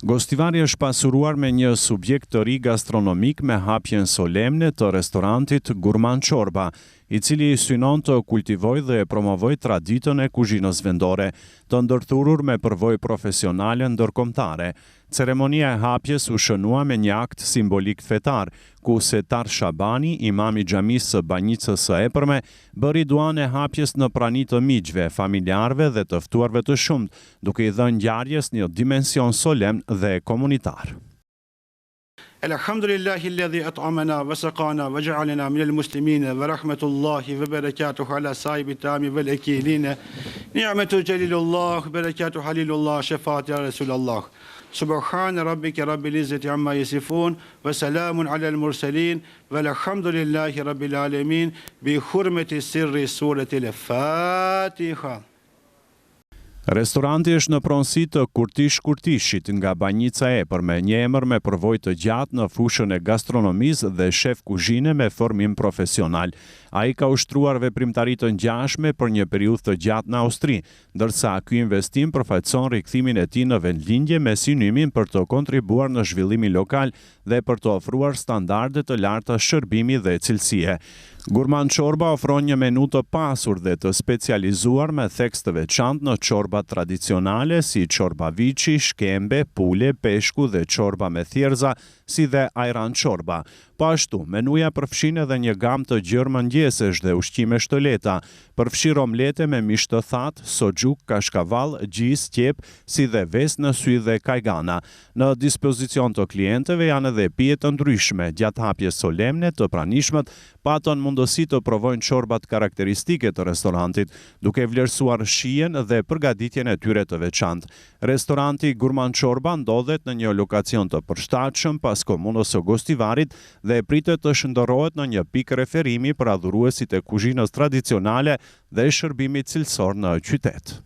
Gostivari është pasuruar me një subjekt të ri gastronomik me hapjen solemne të restorantit Gurman Çorba, i cili synon të kultivojë dhe e promovojë traditën e kuzhinës vendore, të ndërthurur me përvojë profesionale ndërkombëtare. Ceremonia e hapjes u shënua me një akt simbolik fetar, ku Setar Shabani, imam i xhamisë së Banjicës së Epërme, bëri duan e hapjes në prani të miqve, familjarëve dhe të ftuarve të shumt, duke i dhënë ngjarjes një dimension solemn dhe komunitar. Elhamdulillahi alladhi at'amana wa saqana wa ja'alana minal muslimin wa rahmatullahi wa barakatuhu ala sahibi tami wal akilin. Ni'matu jalilullah barakatuhu halilullah shafa'at ya rasulullah. Subhana rabbika rabbil izzati amma yasifun wa salamun ala al mursalin walhamdulillahi rabbil alamin bi hurmati sirri surati al-Fatiha. Restoranti është në pronësi të Kurtish Kurtishit nga Banjica e Epërme, një emër me përvojë të gjatë në fushën e gastronomisë dhe shef kuzhine me formim profesional. Ai ka ushtruar veprimtari të ngjashme për një periudhë të gjatë në Austri, ndërsa ky investim përfaqëson rikthimin e tij në vendlindje me synimin për të kontribuar në zhvillimin lokal dhe për të ofruar standarde të larta shërbimi dhe cilësie. Gurman Çorba ofron një menu të pasur dhe të specializuar me theks të veçantë në çorba tradicionale si çorba viçi, shkembe, pule, peshku dhe çorba me thjerza, si dhe ajran çorba. Po ashtu, menuja përfshin edhe një gamë të gjerë mëngjesesh dhe ushqime shtëleta, përfshir omlete me mish të thatë, soxhuk, kashkavall, gjis, qep, si dhe ves në sy dhe kajgana. Në dispozicion të klientëve janë edhe pije të ndryshme. Gjatë hapjes solemne të pranishmët patën mundësi të provojnë çorbat karakteristike të restorantit, duke vlerësuar shijen dhe përgatitjen e tyre të veçantë. Restoranti Gurman Çorba ndodhet në një lokacion të përshtatshëm pas komunës së Gostivarit dhe pritet të shndërrohet në një pikë referimi për adhuruesit e kuzhinës tradicionale dhe shërbimit cilësor në qytet.